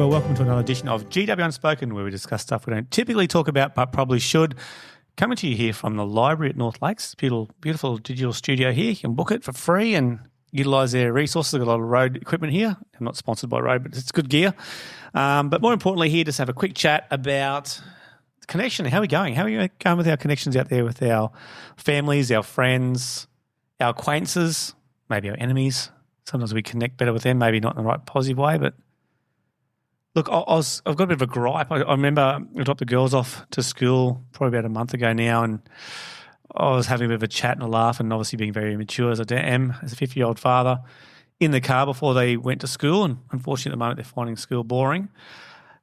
Well, welcome to another edition of GW Unspoken, where we discuss stuff we don't typically talk about but probably should. Coming to you here from the library at North Lakes, beautiful digital studio here. You can book it for free and utilise their resources. They've got a lot of road equipment here. I'm not sponsored by Road, but it's good gear. But more importantly here, just have a quick chat about connection. How are we going? How are we going with our connections out there with our families, our friends, our acquaintances, maybe our enemies? Sometimes we connect better with them, maybe not in the right positive way, but look, I've got a bit of a gripe. I remember I dropped the girls off to school probably about a month ago now, and I was having a bit of a chat and a laugh, and obviously being very immature as I am as a 50-year-old father, in the car before they went to school. And unfortunately at the moment they're finding school boring,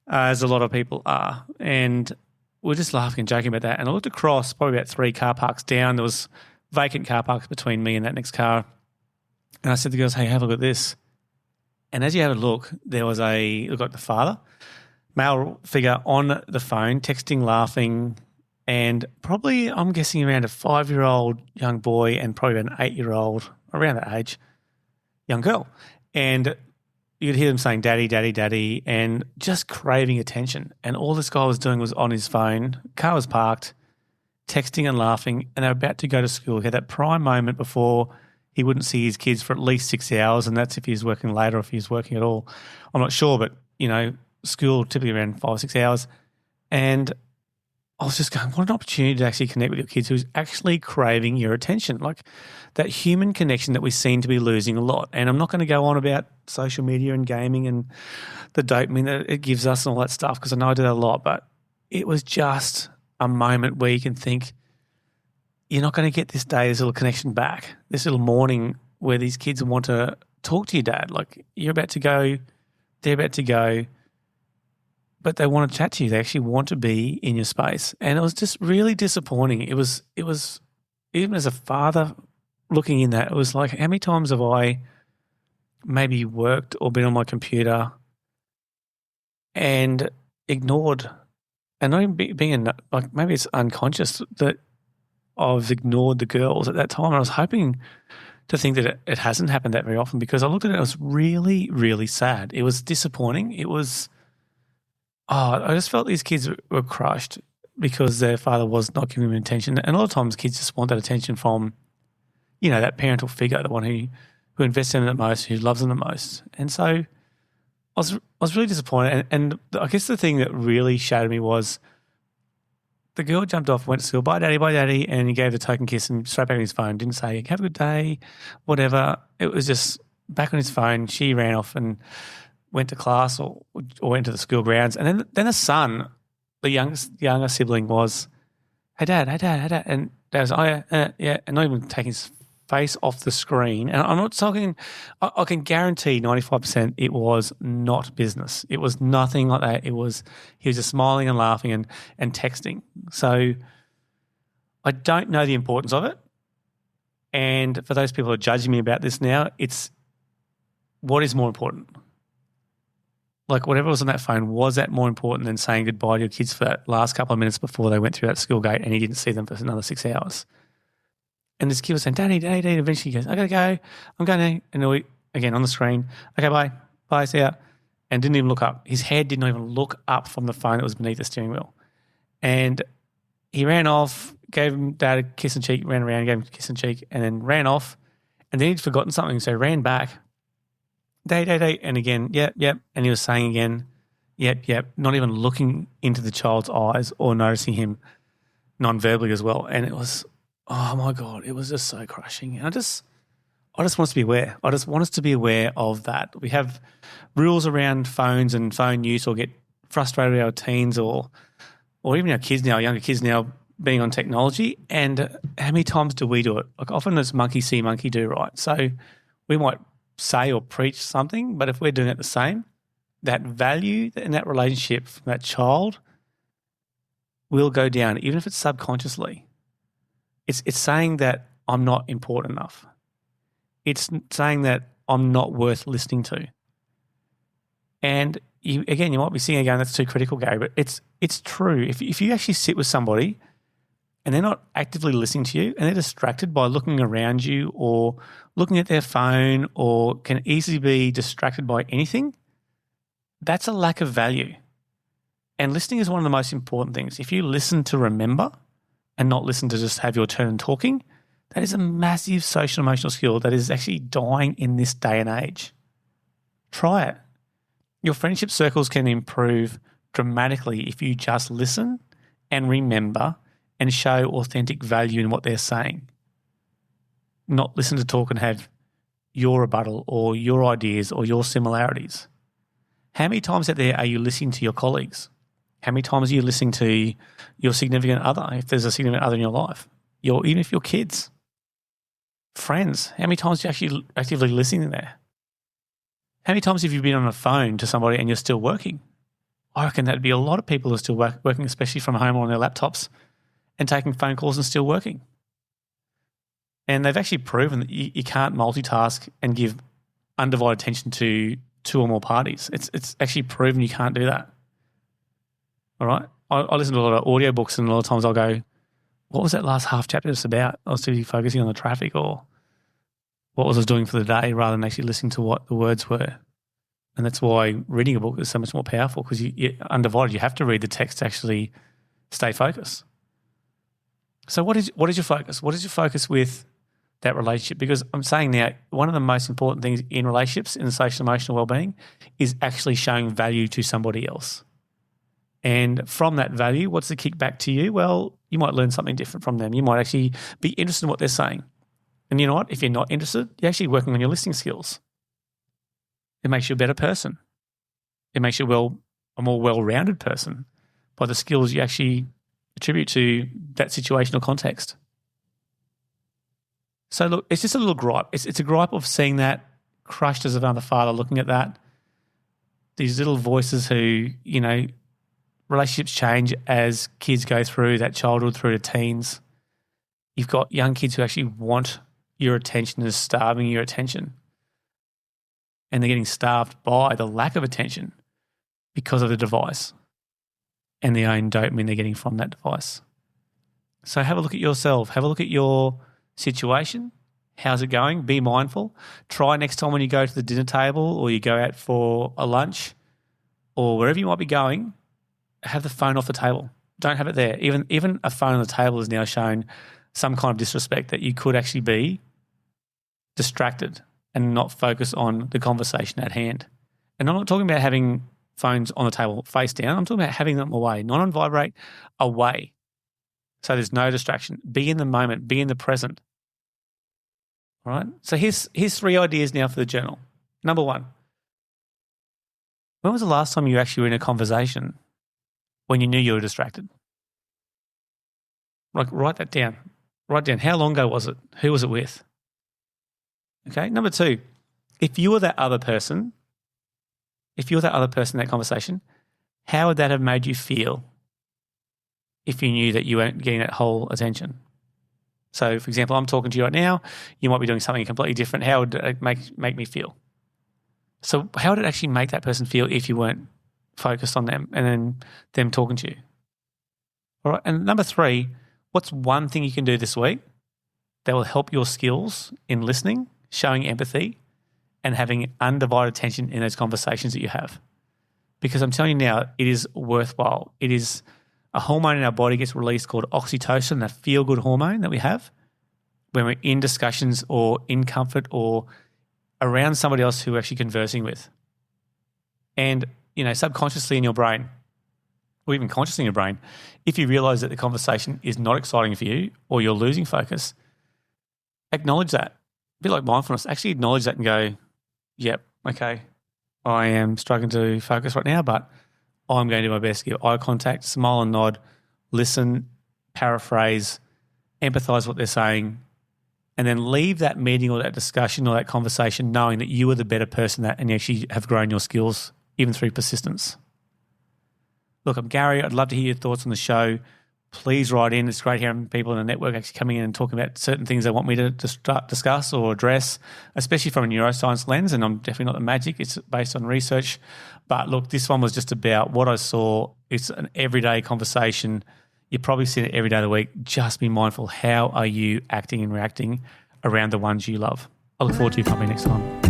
as a lot of people are. And we're just laughing and joking about that. And I looked across, probably about 3 car parks down. There was vacant car parks between me and that next car. And I said to the girls, hey, have a look at this. And as you have a look, there was look like the father, male figure on the phone, texting, laughing, and probably, I'm guessing, around a 5-year-old young boy and probably an 8-year-old, around that age, young girl. And you could hear them saying, daddy, daddy, daddy, and just craving attention. And all this guy was doing was on his phone, car was parked, texting and laughing, and they were about to go to school. He had that prime moment before he wouldn't see his kids for at least 6 hours, and that's if he's working late or if he's working at all. I'm not sure, but, school typically around 5 or 6 hours. And I was just going, what an opportunity to actually connect with your kids who's actually craving your attention, like that human connection that we seem to be losing a lot. And I'm not going to go on about social media and gaming and the dopamine that it gives us and all that stuff, because I know I do that a lot, but it was just a moment where you can think, you're not going to get this day, this little connection back, this little morning where these kids want to talk to your dad. Like, you're about to go, they're about to go, but they want to chat to you. They actually want to be in your space. And it was just really disappointing. It was even as a father looking in that, it was like, how many times have I maybe worked or been on my computer and ignored, and not even being like, maybe it's unconscious that I've ignored the girls at that time. And I was hoping to think that it hasn't happened that very often, because I looked at it, it was really, really sad. It was disappointing. It was, I just felt these kids were crushed because their father was not giving them attention. And a lot of times kids just want that attention from, that parental figure, the one who invests in them the most, who loves them the most. And so I was really disappointed. And I guess the thing that really shattered me was, the girl jumped off, went to school, bye daddy, and he gave the token kiss and straight back on his phone. Didn't say, have a good day, whatever. It was just back on his phone. She ran off and went to class or went to the school grounds. And then the son, the younger sibling, was, hey dad. And dad was, oh yeah, and not even taking his face off the screen. And I'm not talking, I can guarantee 95% it was not business. It was nothing like that. He was just smiling and laughing and texting. So I don't know the importance of it. And for those people who are judging me about this now, it's what is more important? Like, whatever was on that phone, was that more important than saying goodbye to your kids for that last couple of minutes before they went through that school gate and he didn't see them for another 6 hours? And this kid was saying, Daddy. Eventually he goes, I got to go. I'm going now. And we, again, on the screen, okay, bye, see ya. And didn't even look up. His head didn't even look up from the phone that was beneath the steering wheel. And he ran off, gave him Dad a kiss and cheek, ran around, gave him a kiss and cheek, and then ran off. And then he'd forgotten something, so he ran back. Day. And again, yep. And he was saying again, yep, not even looking into the child's eyes or noticing him non-verbally as well. And it was, oh my God, it was just so crushing. And I just want us to be aware. I just want us to be aware of that. We have rules around phones and phone use, or get frustrated with our teens or even our kids now, younger kids now, being on technology. And how many times do we do it? Like, often it's monkey see, monkey do, right? So we might say or preach something, but if we're doing it the same, that value in that relationship from that child will go down, even if it's subconsciously. It's saying that I'm not important enough. It's saying that I'm not worth listening to. And you might be sitting again, that's too critical, Gary, but it's true. If you actually sit with somebody and they're not actively listening to you and they're distracted by looking around you or looking at their phone or can easily be distracted by anything, That's a lack of value. And listening is one of the most important things. If you listen to remember and not listen to just have your turn talking, that is a massive social emotional skill that is actually dying in this day and age. Try it. Your friendship circles can improve dramatically if you just listen and remember and show authentic value in what they're saying. Not listen to talk and have your rebuttal or your ideas or your similarities. How many times out there are you listening to your colleagues? How many times are you listening to your significant other, if there's a significant other in your life? Even if your kids, friends, how many times are you actually actively listening there? How many times have you been on a phone to somebody and you're still working? I reckon that'd be a lot of people who are still working, especially from home or on their laptops, and taking phone calls and still working. And they've actually proven that you can't multitask and give undivided attention to two or more parties. It's actually proven you can't do that. All right? I listen to a lot of audiobooks, and a lot of times I'll go, what was that last half chapter just about? I was too focusing on the traffic or what was I doing for the day rather than actually listening to what the words were. And that's why reading a book is so much more powerful, because you're undivided. You have to read the text to actually stay focused. So what is your focus? What is your focus with that relationship? Because I'm saying now, one of the most important things in relationships, in social emotional well-being, is actually showing value to somebody else. And from that value, what's the kickback to you? Well, you might learn something different from them. You might actually be interested in what they're saying. And you know what? If you're not interested, you're actually working on your listening skills. It makes you a better person. It makes you a more well-rounded person by the skills you actually attribute to that situational context. So look, it's just a little gripe. It's a gripe of seeing that, crushed as a father looking at that. These little voices who, relationships change as kids go through that childhood through to teens. You've got young kids who actually want your attention, is starving your attention. And they're getting starved by the lack of attention because of the device and the own dopamine they're getting from that device. So have a look at yourself. Have a look at your situation. How's it going? Be mindful. Try next time when you go to the dinner table or you go out for a lunch or wherever you might be going, have the phone off the table. Don't have it there. Even a phone on the table has now shown some kind of disrespect, that you could actually be distracted and not focus on the conversation at hand. And I'm not talking about having phones on the table face down. I'm talking about having them away, not on vibrate, away. So there's no distraction. Be in the moment. Be in the present. All right? So here's 3 ideas now for the journal. Number 1, when was the last time you actually were in a conversation when you knew you were distracted? Like, write that down. Write down, how long ago was it? Who was it with? Okay. Number 2, if you were that other person in that conversation, how would that have made you feel if you knew that you weren't getting that whole attention? So, for example, I'm talking to you right now. You might be doing something completely different. How would it make me feel? So how would it actually make that person feel if you weren't focused on them and then them talking to you? All right. And number 3, what's one thing you can do this week that will help your skills in listening, showing empathy, and having undivided attention in those conversations that you have? Because I'm telling you now, it is worthwhile. It is a hormone in our body gets released called oxytocin, that feel-good hormone that we have when we're in discussions or in comfort or around somebody else who we're actually conversing with. And, subconsciously in your brain, or even consciously in your brain, if you realize that the conversation is not exciting for you or you're losing focus, acknowledge that. A bit like mindfulness, actually acknowledge that and go, yep, okay, I am struggling to focus right now, but I'm going to do my best to give eye contact, smile and nod, listen, paraphrase, empathize what they're saying, and then leave that meeting or that discussion or that conversation knowing that you are the better person and you actually have grown your skills even through persistence. Look, I'm Gary. I'd love to hear your thoughts on the show. Please write in. It's great hearing people in the network actually coming in and talking about certain things they want me to discuss or address, especially from a neuroscience lens. And I'm definitely not the magic. It's based on research. But look, this one was just about what I saw. It's an everyday conversation. You're probably seeing it every day of the week. Just be mindful. How are you acting and reacting around the ones you love? I look forward to your company next time.